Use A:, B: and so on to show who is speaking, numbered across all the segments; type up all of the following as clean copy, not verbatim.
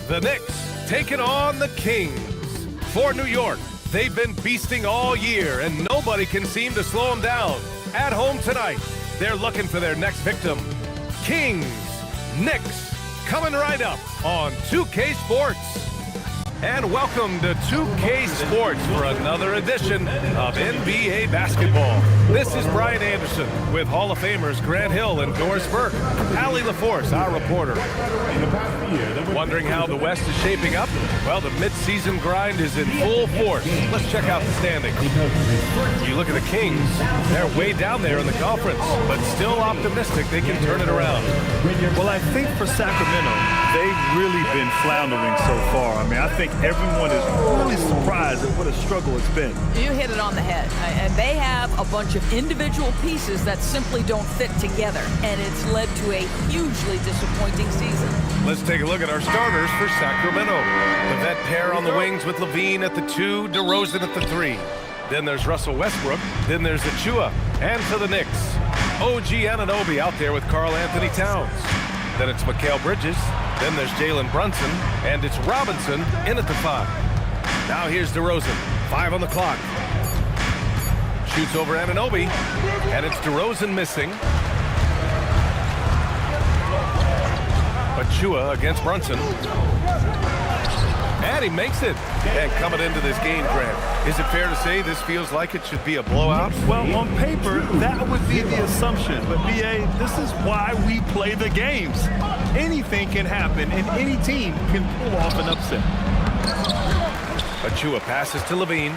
A: The Knicks taking on the Kings. For New York, they've been beasting all year, and nobody can seem to slow them down. At home tonight, they're looking for their next victim. Kings, Knicks, coming right up on 2K Sports. And welcome to 2K Sports for another edition of NBA basketball. This is Brian Anderson with Hall of Famers Grant Hill and Doris Burke. Allie LaForce, our reporter. Wondering how the West is shaping up? Well, the midseason grind is in full force. Let's check out the standings. You look at the Kings, they're way down there in the conference, but still optimistic they can turn it around.
B: Well, I think for Sacramento, they've really been floundering so far. I mean, I think everyone is really surprised at what a struggle it's been.
C: You hit it on the head. And they have a bunch of individual pieces that simply don't fit together. And it's led to a hugely disappointing season.
A: Let's take a look at our starters for Sacramento. The vet pair on the wings with Levine at the 2, DeRozan at the 3. Then there's Russell Westbrook. Then there's Achua. And for the Knicks, OG Anunoby out there with Karl Anthony Towns. Then it's Mikal Bridges. Then there's Jalen Brunson. And it's Robinson in at the 5. Now here's DeRozan. 5 on the clock. Shoots over Anunoby. And it's DeRozan missing. Achua against Brunson. And he makes it. And coming into this game, Grant, is it fair to say this feels like it should be a blowout?
B: Well, on paper, that would be the assumption. But, B.A., this is why we play the games. Anything can happen, and any team can pull off an upset.
A: Achua passes to Levine.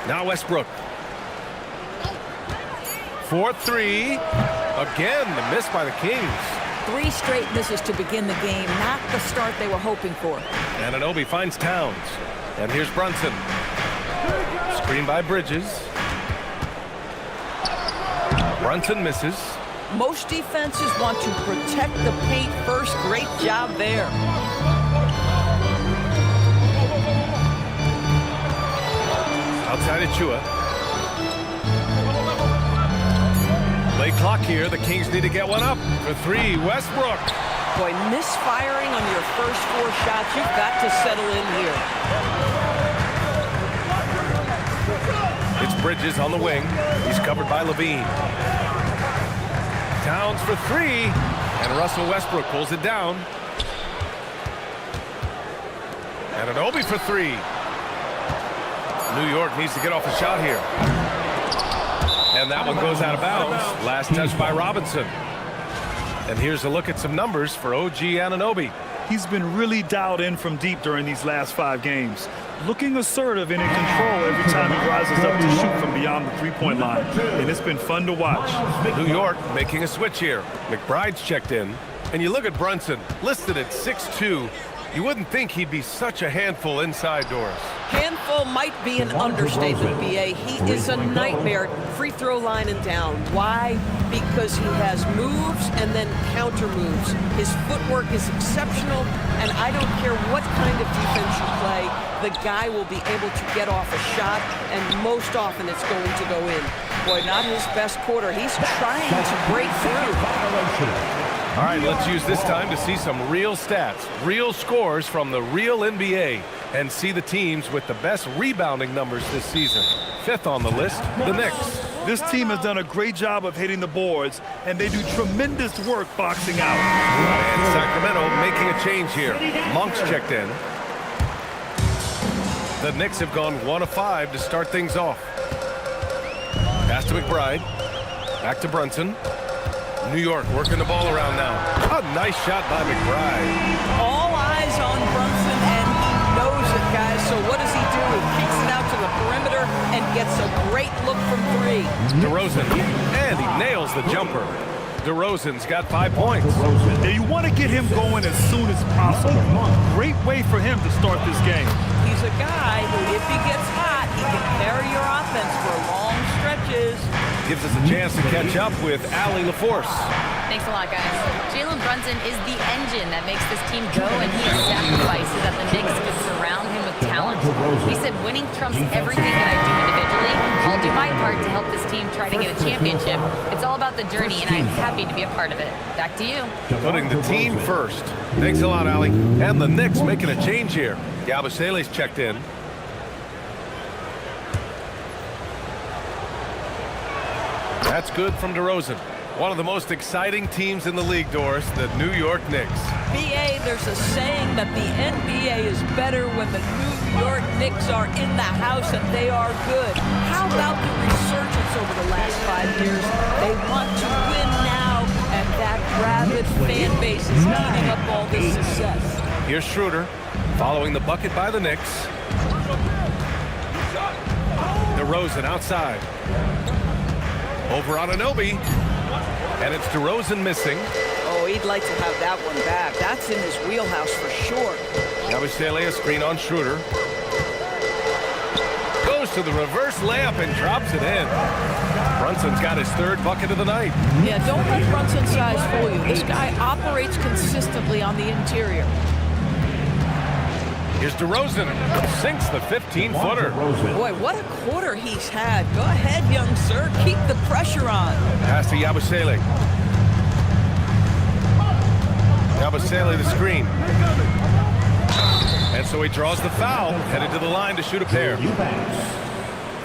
A: Now Westbrook. 4-3. Again, the miss by the Kings.
C: 3 straight misses to begin the game, not the start they were hoping for.
A: Anunoby finds Towns. And here's Brunson. Screen by Bridges. Brunson misses.
C: Most defenses want to protect the paint first. Great job there.
A: Outside Achua. Late clock here. The Kings need to get one up. For 3, Westbrook.
C: Boy, misfiring on your first 4 shots, you've got to settle in here.
A: It's Bridges on the wing. He's covered by Levine. Towns for 3. And Russell Westbrook pulls it down. And Anunoby for 3. New York needs to get off a shot here. And that one goes out of bounds. Last touch by Robinson. And here's a look at some numbers for OG Anunoby.
B: He's been really dialed in from deep during these last 5 games. Looking assertive and in control every time he rises up to shoot from beyond the three-point line. And it's been fun to watch.
A: New York making a switch here. McBride's checked in. And you look at Brunson, listed at 6'2". You wouldn't think he'd be such a handful inside doors.
C: Handful might be an understatement, B.A. He is a nightmare, free throw line and down. Why? Because he has moves and then counter moves. His footwork is exceptional, and I don't care what kind of defense you play, the guy will be able to get off a shot, and most often it's going to go in. Boy, not his best quarter. He's trying to break through.
A: All right, let's use this time to see some real stats, real scores from the real NBA, and see the teams with the best rebounding numbers this season. 5th on the list, the Knicks.
B: This team has done a great job of hitting the boards, and they do tremendous work boxing out.
A: And Sacramento making a change here. Monk's checked in. The Knicks have gone 1 of 5 to start things off. Pass to McBride. Back to Brunson. New York working the ball around now. A nice shot by McBride.
C: All eyes on Brunson, and he knows it, guys. So what does he do? He kicks it out to the perimeter and gets a great look from 3.
A: DeRozan, and he nails the jumper. DeRozan's got 5 points.
B: Yeah, you want to get him going as soon as possible. Great way for him to start this game.
C: He's a guy who, if he gets hot, he can carry your offense for long stretches.
A: Gives us a chance to catch up with Allie LaForce.
D: Thanks a lot, guys. Jalen Brunson is the engine that makes this team go, and he is sacrificed so that the Knicks can surround him with talent. He said, winning trumps everything that I do individually. I'll do my part to help this team try to get a championship. It's all about the journey, and I'm happy to be a part of it. Back to you.
A: Putting the team first. Thanks a lot, Allie. And the Knicks making a change here. Yabusele's checked in. That's good from DeRozan. One of the most exciting teams in the league, Doris, the New York Knicks.
C: BA, there's a saying that the NBA is better when the New York Knicks are in the house and they are good. How about the resurgence over the last 5 years? They want to win now, and that rabid fan base is eating up all this success.
A: Here's Schroeder following the bucket by the Knicks. DeRozan outside. Over on Anunoby. And it's DeRozan missing.
C: Oh, he'd like to have that one back. That's in his wheelhouse for sure.
A: Yabusele, a screen on Schroeder. Goes to the reverse layup and drops it in. Brunson's got his 3rd bucket of the night.
C: Yeah, don't let Brunson's size fool you. This guy operates consistently on the interior.
A: Here's DeRozan. Sinks the 15-footer.
C: Boy, what a quarter he's had. Go ahead, young sir. Keep the pressure on.
A: Pass to Yabusele. Yabusele the screen. And so he draws the foul. Headed to the line to shoot a pair.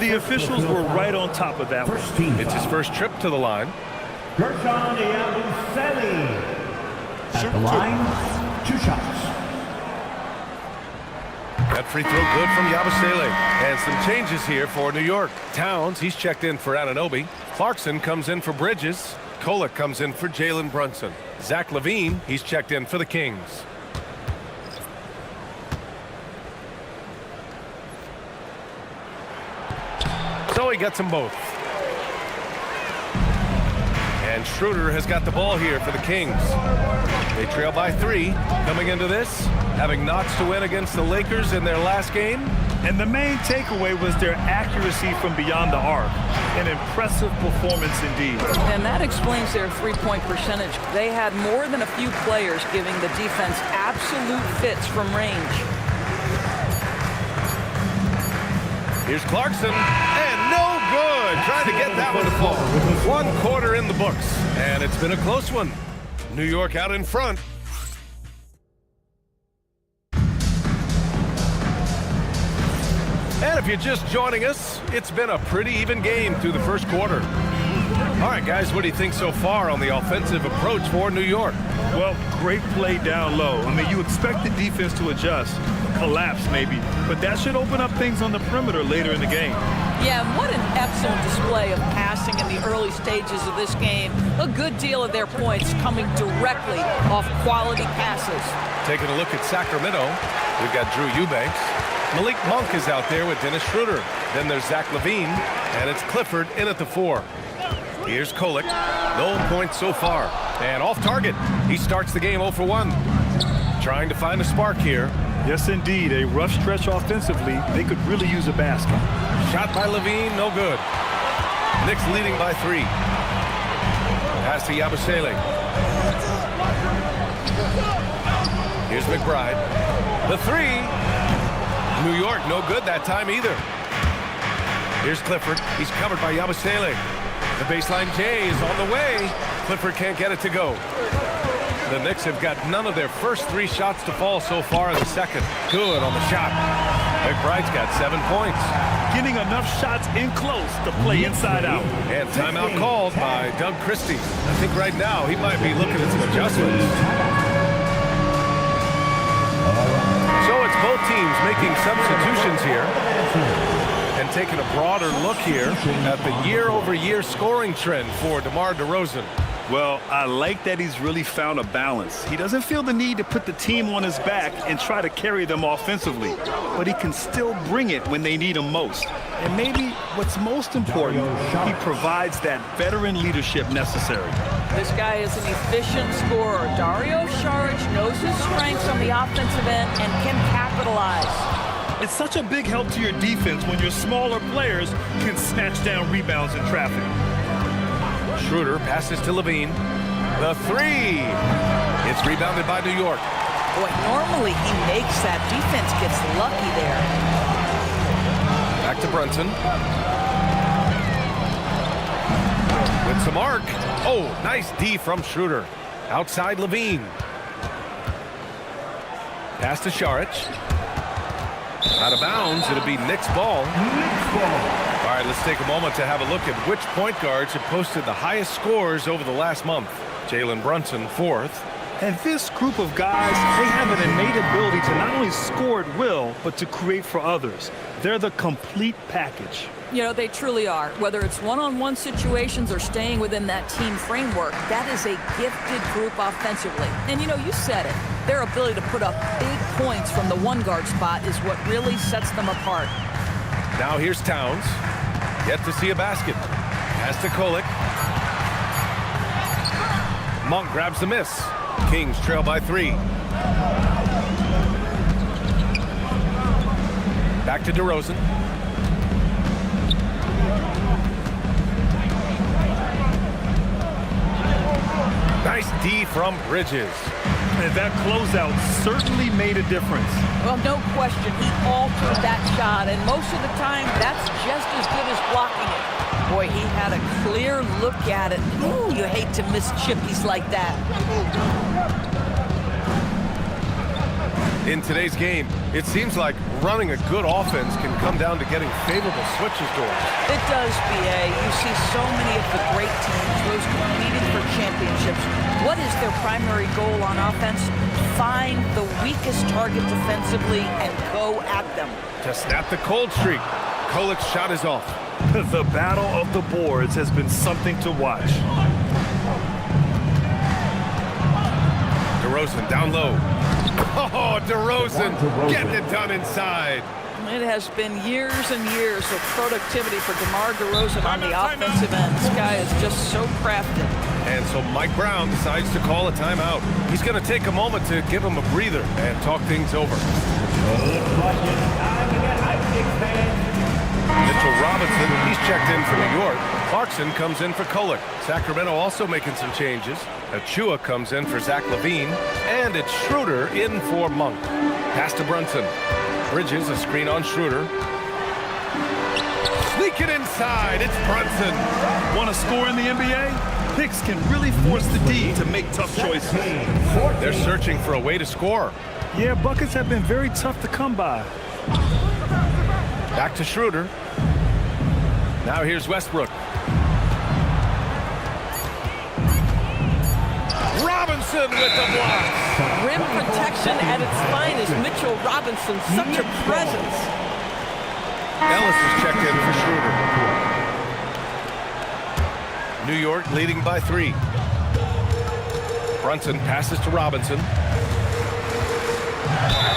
B: The officials were right on top of that one.
A: It's his first trip to the line.
E: Gershon Yabusele. At the line, 2 shots.
A: That free throw good from Yabusele. And some changes here for New York. Towns, he's checked in for Anunoby. Clarkson comes in for Bridges. Kolek comes in for Jalen Brunson. Zach LaVine, he's checked in for the Kings. So he gets them both. And Schroeder has got the ball here for the Kings. They trail by 3 coming into this, having notched to win against the Lakers in their last game.
B: And the main takeaway was their accuracy from beyond the arc. An impressive performance indeed.
C: And that explains their three-point percentage. They had more than a few players giving the defense absolute fits from range.
A: Here's Clarkson, and no good. Trying to get that one to fall. 1 quarter in the books, and it's been a close one. New York out in front. And if you're just joining us, it's been a pretty even game through the first quarter. All right, guys, what do you think so far on the offensive approach for New York?
B: Well, great play down low. I mean, you expect the defense to adjust, collapse maybe, but that should open up things on the perimeter later in the game.
C: Yeah, and what an excellent display of passing in the early stages of this game. A good deal of their points coming directly off quality passes.
A: Taking a look at Sacramento, we've got Drew Eubanks. Malik Monk is out there with Dennis Schroeder. Then there's Zach LaVine, and it's Clifford in at the 4. Here's Kolek. No points so far. And off target. He starts the game 0 for 1. Trying to find a spark here.
B: Yes, indeed. A rough stretch offensively. They could really use a basket.
A: Shot by LaVine, no good. Knicks leading by 3. Pass to Yabusele. Here's McBride. The 3. New York, no good that time either. Here's Clifford. He's covered by Yabusele. The baseline J is on the way. Clifford can't get it to go. The Knicks have got none of their first 3 shots to fall so far in the second. Good on the shot. McBride's got 7 points.
B: Getting enough shots in close to play inside out.
A: And timeout called by Doug Christie. I think right now he might be looking at some adjustments. So it's both teams making substitutions here and taking a broader look here at the year-over-year scoring trend for DeMar DeRozan.
B: Well, I like that he's really found a balance. He doesn't feel the need to put the team on his back and try to carry them offensively, but he can still bring it when they need him most. And maybe what's most important, he provides that veteran leadership necessary.
C: This guy is an efficient scorer. Dario Saric knows his strengths on the offensive end and can capitalize.
B: It's such a big help to your defense when your smaller players can snatch down rebounds in traffic.
A: Schroeder passes to LaVine. The 3. It's rebounded by New York.
C: Boy, normally he makes that. Defense gets lucky there.
A: Back to Brunson. With some arc. Oh, nice D from Schroeder. Outside Levine. Pass to Šarić. Out of bounds. It'll be Knicks ball. All right, let's take a moment to have a look at which point guards have posted the highest scores over the last month. Jalen Brunson, 4th.
B: And this group of guys, they have an innate ability to not only score at will, but to create for others. They're the complete package.
F: You know, they truly are. Whether it's one-on-one situations or staying within that team framework, that is a gifted group offensively. And, you know, you said it. Their ability to put up big points from the one-guard spot is what really sets them apart.
A: Now here's Towns. Yet to see a basket. Pass to Kolek. Monk grabs the miss. Kings trail by 3. Back to DeRozan. Nice D from Bridges.
B: And that closeout certainly made a difference.
C: Well, no question, he altered that shot, and most of the time, that's just as good as blocking it. Boy, he had a clear look at it. Ooh, you hate to miss chippies like that.
A: In today's game, it seems like running a good offense can come down to getting favorable switches doors.
C: It does, BA. You see so many of the great teams, those competing for championships. What is their primary goal on offense? Find the weakest target defensively and go at them.
A: To snap the cold streak, Kolek's shot is off.
B: The battle of the boards has been something to watch.
A: DeRozan down low. Oh, DeRozan getting it done inside.
C: It has been years and years of productivity for DeMar DeRozan on the offensive end. This guy is just so crafted.
A: And so Mike Brown decides to call a timeout. He's going to take a moment to give him a breather and talk things over. Mitchell Robinson, he's checked in for New York. Clarkson comes in for Kolek. Sacramento also making some changes. Achua comes in for Zach LaVine. And it's Schroeder in for Monk. Pass to Brunson. Bridges, a screen on Schroeder. Sneak it inside. It's Brunson.
B: Want to score in the NBA? Picks can really force the D to make tough choices.
A: They're searching for a way to score.
B: Yeah, buckets have been very tough to come by.
A: Back to Schroeder. Now here's Westbrook. Robinson with the block.
C: Rim protection at its finest. Mitchell Robinson, such a presence.
A: Ellis is checked in for Schroeder. New York leading by 3. Brunson passes to Robinson.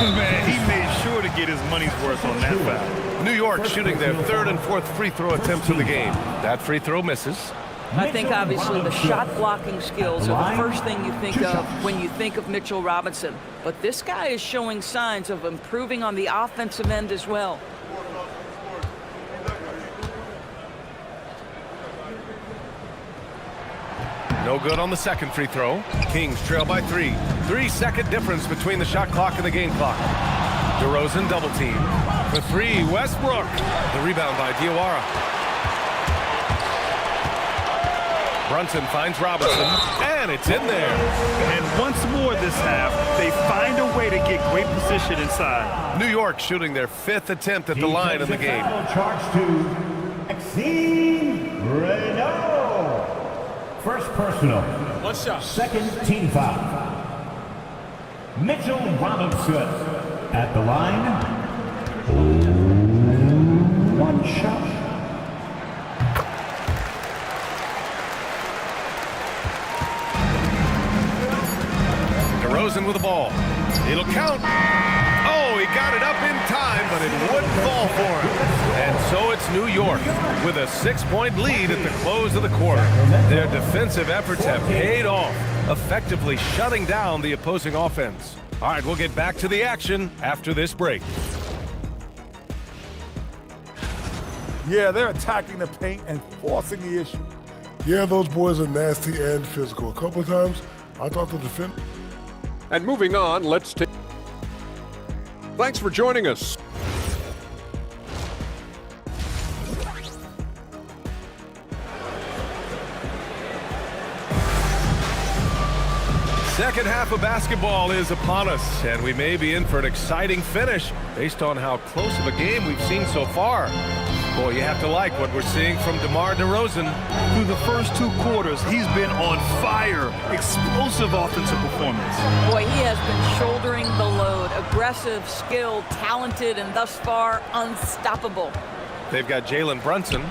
B: Man, he made sure to get his money's worth on that foul.
A: New York shooting their 3rd and 4th free throw attempts of the game. That free throw misses.
C: I think obviously the shot blocking skills are the first thing you think of when you think of Mitchell Robinson. But this guy is showing signs of improving on the offensive end as well.
A: No good on the second free throw. Kings trail by 3. 3-second difference between the shot clock and the game clock. DeRozan double team. For 3, Westbrook. The rebound by Diawara. Brunson finds Robinson, and it's in there.
B: And once more this half, they find a way to get great position inside.
A: New York shooting their 5th attempt at the line in the game.
E: Charge to Maxime Renaud. First personal.
G: One shot.
E: Second team foul. Mitchell Robinson at the line. 1 shot.
A: DeRozan with the ball. It'll count. Oh, he got it up in time, but it wouldn't fall for him. And so it's New York with a 6-point lead at the close of the quarter. Their defensive efforts have paid off, effectively shutting down the opposing offense. All right, we'll get back to the action after this break.
H: Yeah, they're attacking the paint and forcing the issue.
I: Yeah, those boys are nasty and physical. A couple of times, I thought the defense.
G: And moving on, let's take. Thanks for joining us.
A: second half of basketball is upon us, and we may be in for an exciting finish based on how close of a game we've seen so far. Boy, you have to like what we're seeing from DeMar DeRozan.
B: Through the first 2 quarters, he's been on fire. Explosive offensive performance.
F: Boy, he has been shouldering the load. Aggressive, skilled, talented, and thus far unstoppable.
A: They've got Jalen Brunson,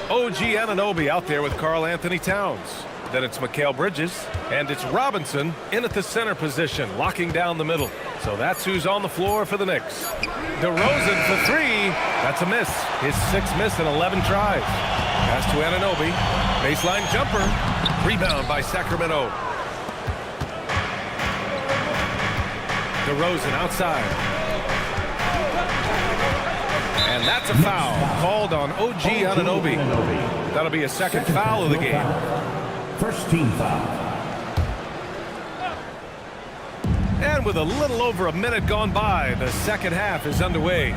A: OG Anunoby out there with Karl Anthony Towns. Then it's Mikal Bridges, and it's Robinson in at the center position, locking down the middle. So that's who's on the floor for the Knicks. DeRozan for 3. That's a miss. His 6th miss in 11 tries. Pass to Anunoby. Baseline jumper. Rebound by Sacramento. DeRozan outside. And that's a foul called on OG Anunoby. That'll be a second foul of the game.
E: First team foul.
A: And with a little over a minute gone by, the second half is underway.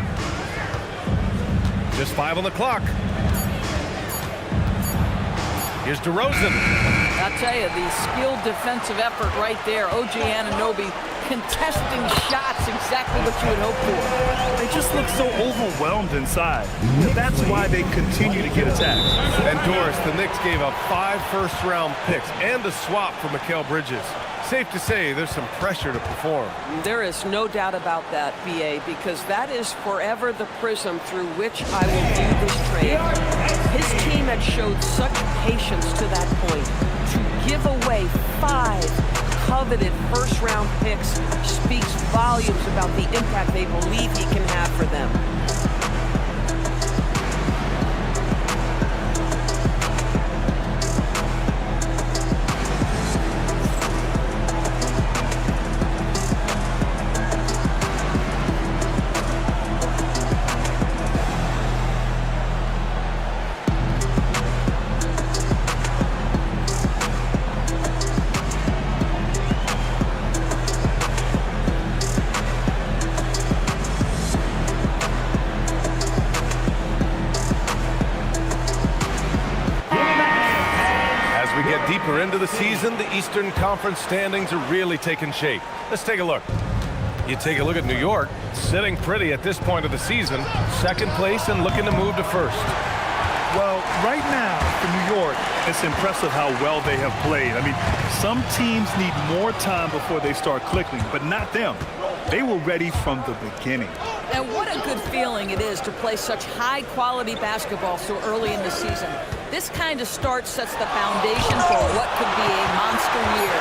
A: Just 5 on the clock. Here's DeRozan.
F: I'll tell you, the skilled defensive effort right there. OG Anunoby contesting shots, exactly what you would hope for.
B: They just look so overwhelmed inside. That's why they continue to get attacked.
A: And Doris, the Knicks gave up 5 first-round picks and a swap for Mikal Bridges. Safe to say there's some pressure to perform.
C: There is no doubt about that, BA, because that is forever the prism through which I will view this trade. His team had showed such patience to that point. To give away 5 coveted first-round picks speaks volumes about the impact they believe he can have for them.
A: Deeper into the season, the Eastern Conference standings are really taking shape. Let's take a look. You take a look at New York, sitting pretty at this point of the season, second place and looking to move to first.
B: Well, right now for New York, it's impressive how well they have played. I mean, some teams need more time before they start clicking, but not them. They were ready from the beginning.
F: And what a good feeling it is to play such high-quality basketball so early in the season. This kind of start sets the foundation for what could be a monster year.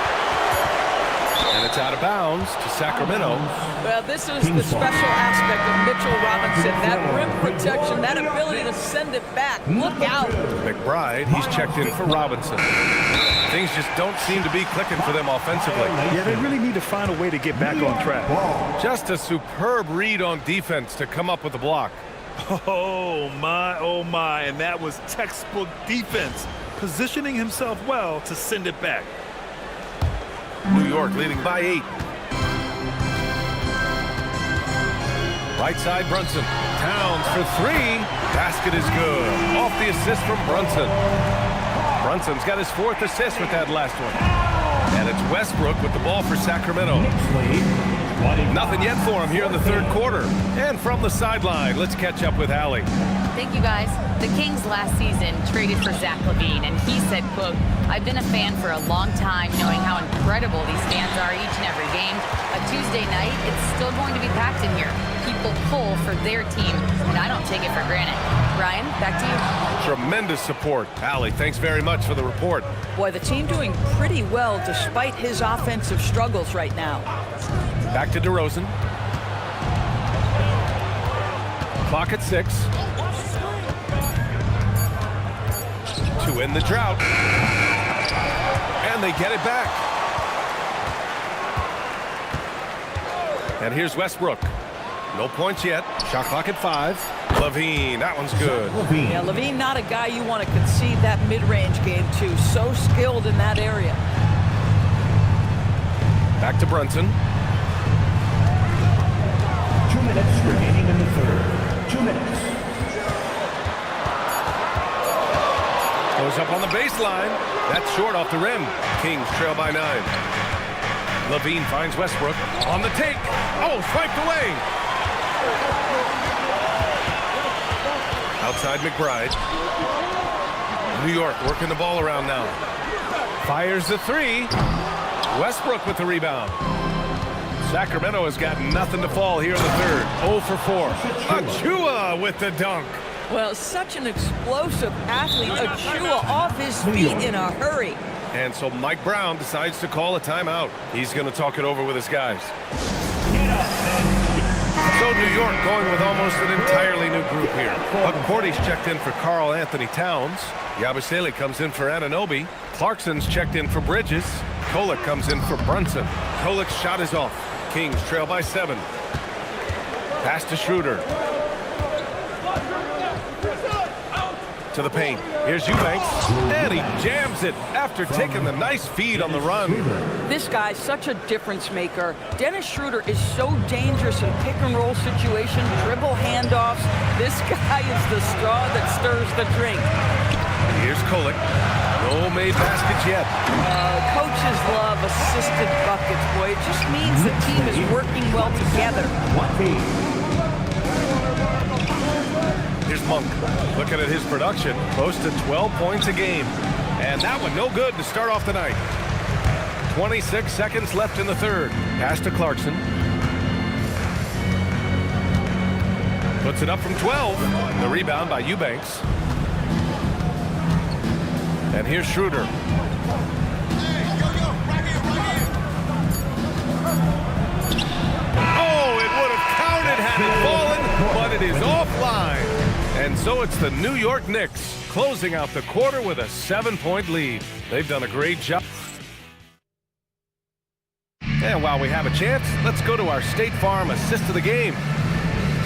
A: And it's out of bounds to Sacramento.
F: Well, this is the special aspect of Mitchell Robinson. That rim protection, that ability to send it back. Look out.
A: McBride, he's checked in for Robinson. Things just don't seem to be clicking for them offensively.
B: Yeah, they really need to find a way to get back on track.
A: Just a superb read on defense to come up with the block.
B: Oh my, and that was textbook defense, positioning himself well to send it back.
A: New York leading by 8. Right side Brunson. Towns for 3. Basket is good. Off the assist from Brunson. Brunson's got his 4th assist with that last one. And it's Westbrook with the ball for Sacramento. Nothing yet for him here in the third quarter. And from the sideline, let's catch up with Allie.
D: Thank you, guys. The Kings last season traded for Zach LaVine, and he said, quote, "I've been a fan for a long time, knowing how incredible these fans are each and every game. A Tuesday night, it's still going to be packed in here. People pull for their team, and I don't take it for granted." Ryan, back to you.
A: Tremendous support. Allie, thanks very much for the report.
F: Boy, the team doing pretty well despite his offensive struggles right now.
A: Back to DeRozan. Clock at 6. To end the drought. And they get it back. And here's Westbrook. No points yet. Shot clock at 5. LaVine, that one's good.
F: Yeah, LaVine not a guy you want to concede that mid-range game to. So skilled in that area.
A: Back to Brunson.
E: 2 minutes remaining in the third. 2 minutes.
A: Goes up on the baseline. That's short off the rim. Kings trail by 9. Levine finds Westbrook on the take. Oh, swiped away. Outside McBride. New York working the ball around now. Fires the three. Westbrook with the rebound. Sacramento has got nothing to fall here in the third. 0 for 4. Achua with the dunk.
F: Well, such an explosive athlete. Achua off his feet in a hurry.
A: And so Mike Brown decides to call a timeout. He's going to talk it over with his guys. So New York going with almost an entirely new group here. McCourty's checked in for Karl Anthony Towns. Yabusele comes in for Anunoby. Clarkson's checked in for Bridges. Kolek comes in for Brunson. Kolek's shot is off. Kings trail by 7. Pass to Schroeder. To the paint. Here's Eubanks. And he jams it after taking the nice feed on the run.
F: This guy's such a difference maker. Dennis Schroeder is so dangerous in pick and roll situations, dribble handoffs. This guy is the straw that stirs the drink.
A: Here's Kolek. No made baskets yet.
F: Coaches love assisted buckets, boy. It just means the team is working well together.
A: Here's Monk. Looking at his production, close to 12 points a game. And that one no good to start off the night. 26 seconds left in the third. Pass to Clarkson. Puts it up from 12. The rebound by Eubanks. And here's Schroeder. Oh, it would have counted had it fallen, but it is offline. And so it's the New York Knicks closing out the quarter with a 7-point lead. They've done a great job. And while we have a chance, let's go to our State Farm assist of the game.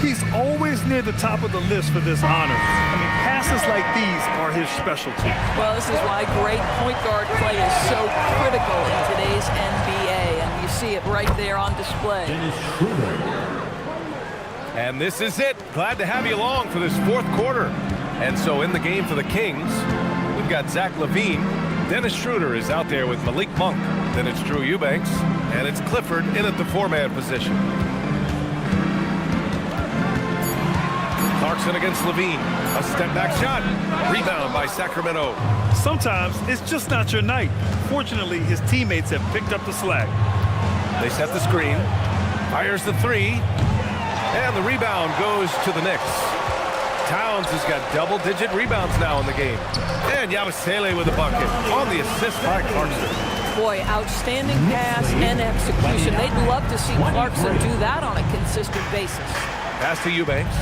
B: He's always near the top of the list for this honor. I mean, passes like these are his specialty.
F: Well, this is why great point guard play is so critical in today's NBA, and you see it right there on display.
A: And this is it. Glad to have you along for this fourth quarter. And so in the game for the Kings, we've got Zach LaVine. Dennis Schroeder is out there with Malik Monk. Then it's Drew Eubanks, and it's Clifford in at the 4-man position. Clarkson against Levine. A step-back shot. Rebound by Sacramento.
B: Sometimes it's just not your night. Fortunately, his teammates have picked up the slack.
A: They set the screen. Fires the three. And the rebound goes to the Knicks. Towns has got double-digit rebounds now in the game. And Yabusele with a bucket on the assist by Clarkson.
F: Boy, outstanding pass and execution. They'd love to see Clarkson do that on a consistent basis.
A: Pass to Eubanks.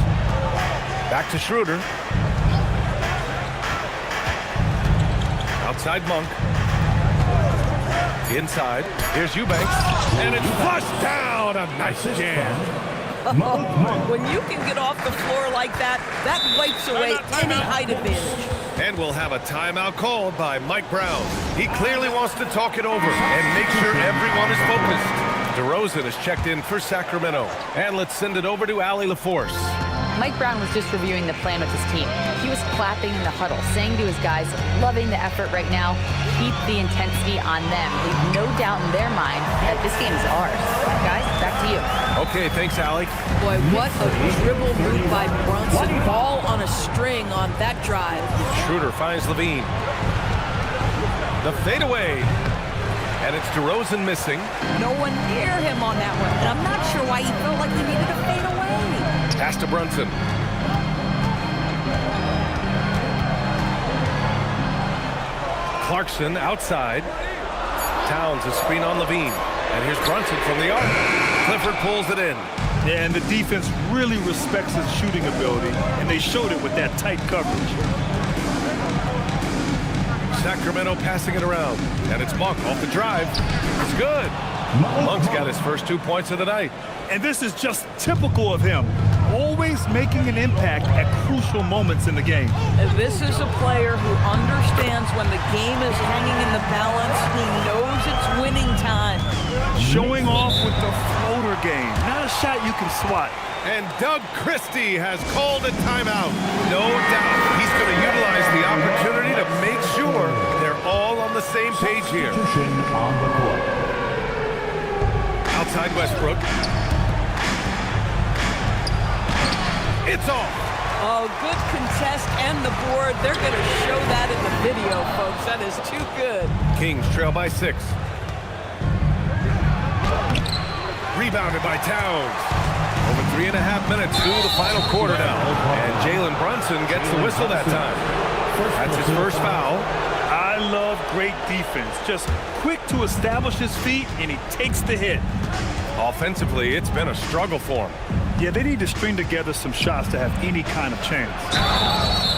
A: Back to Schroeder. Outside Monk. Inside. Here's Eubanks. And it's flushed down. A nice jam.
F: When you can get off the floor like that, that wipes away any height advantage.
A: And we'll have a timeout called by Mike Brown. He clearly wants to talk it over and make sure everyone is focused. DeRozan is checked in for Sacramento. And let's send it over to Allie LaForce.
D: Mike Brown was just reviewing the plan with his team. He was clapping in the huddle, saying to his guys, loving the effort right now, keep the intensity on them. Leave no doubt in their mind that this game is ours. Guys, back to you.
A: Okay, thanks, Allie.
F: Boy, what a dribble move by Brunson. Ball on a string on that drive.
A: Schroeder finds Levine. The fadeaway. And it's DeRozan missing.
F: No one near him on that one. And I'm not sure why he felt like he needed a fadeaway.
A: Pass to Brunson. Clarkson outside. Towns a screen on Levine. And here's Brunson from the arc. Clifford pulls it in.
B: Yeah, and the defense really respects his shooting ability, and they showed it with that tight coverage.
A: Sacramento passing it around. And it's Monk off the drive. It's good. Monk's got his first 2 points of the night.
B: And this is just typical of him. Always making an impact at crucial moments in the game.
F: And this is a player who understands when the game is hanging in the balance. He knows it's winning time.
B: Showing off with the floater game. Not a shot you can swat.
A: And Doug Christie has called a timeout. No doubt he's going to utilize the opportunity to make sure they're all on the same page here. outside Westbrook. It's off.
F: Oh, good contest and the board. They're going to show that in the video, folks. That is too good.
A: Kings trail by 6. Rebounded by Towns. Over 3.5 minutes through the final quarter now. And Jalen Brunson gets the whistle that time. That's his first foul.
B: I love great defense. Just quick to establish his feet, and he takes the hit.
A: Offensively, it's been a struggle for him.
B: Yeah, they need to string together some shots to have any kind of chance.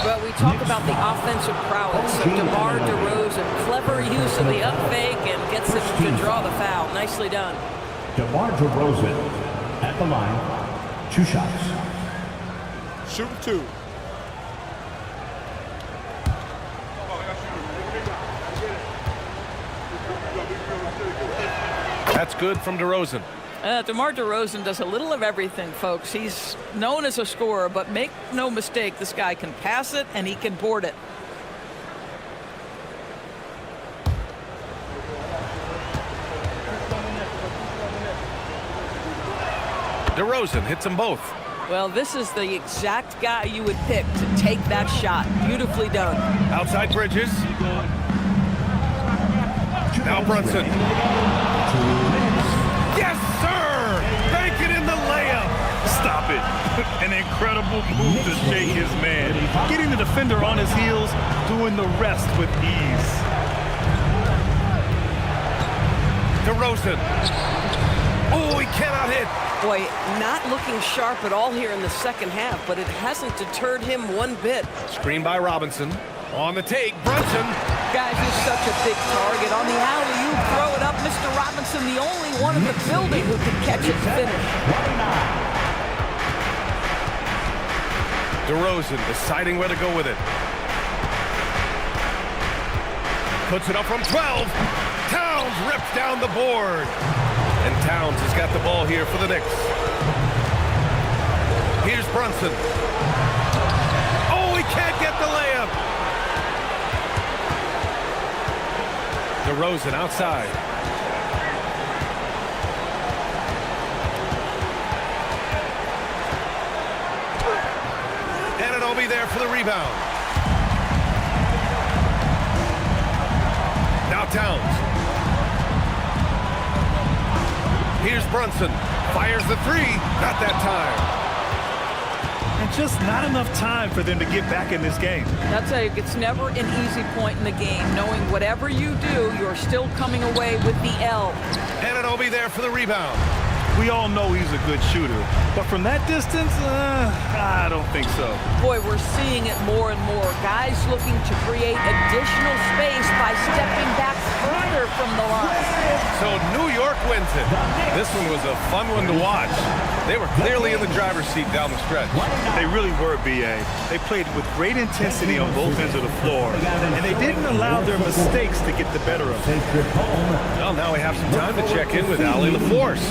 F: Well, we talk about the offensive prowess of DeMar DeRozan. Clever use of the up fake and gets him to draw the foul. Nicely done.
E: DeMar DeRozan at the line. 2 shots.
H: Shoot 2.
A: That's good from DeRozan.
F: DeMar DeRozan does a little of everything, folks. He's known as a scorer, but make no mistake, this guy can pass it and he can board it.
A: DeRozan hits them both.
F: Well, this is the exact guy you would pick to take that shot. Beautifully done.
A: Outside Bridges. Now Brunson. Yes, sir! Bank it in the layup.
B: Stop it. An incredible move to shake his man. Getting the defender on his heels, doing the rest with ease.
A: DeRozan. Oh, he cannot hit.
C: Boy, not looking sharp at all here in the second half, but it hasn't deterred him one bit.
A: Screen by Robinson. On the take, Brunson.
F: Guys, he's such a big target. On the alley-oop, throw it up. Mr. Robinson, the only one in the building who can catch it and finish.
A: DeRozan deciding where to go with it. Puts it up from 12. Towns rips down the board. And Towns has got the ball here for the Knicks. Here's Brunson. Oh, he can't get the layup. DeRozan outside. And it'll be there for the rebound. Now Towns. Here's Brunson. Fires the 3. Not that time.
B: And just not enough time for them to get back in this game.
F: I'll tell you, it's never an easy point in the game, knowing whatever you do, you're still coming away with the L.
A: And it'll be there for the rebound.
B: We all know he's a good shooter, but from that distance, I don't think so.
F: Boy, we're seeing it more and more. Guys looking to create additional space by stepping back further from the line.
A: So New York wins it. This one was a fun one to watch. They were clearly in the driver's seat down the stretch.
B: They really were, B.A. They played with great intensity on both ends of the floor, and they didn't allow their mistakes to get the better of them.
A: Well, now we have some time to check in with Allie LaForce.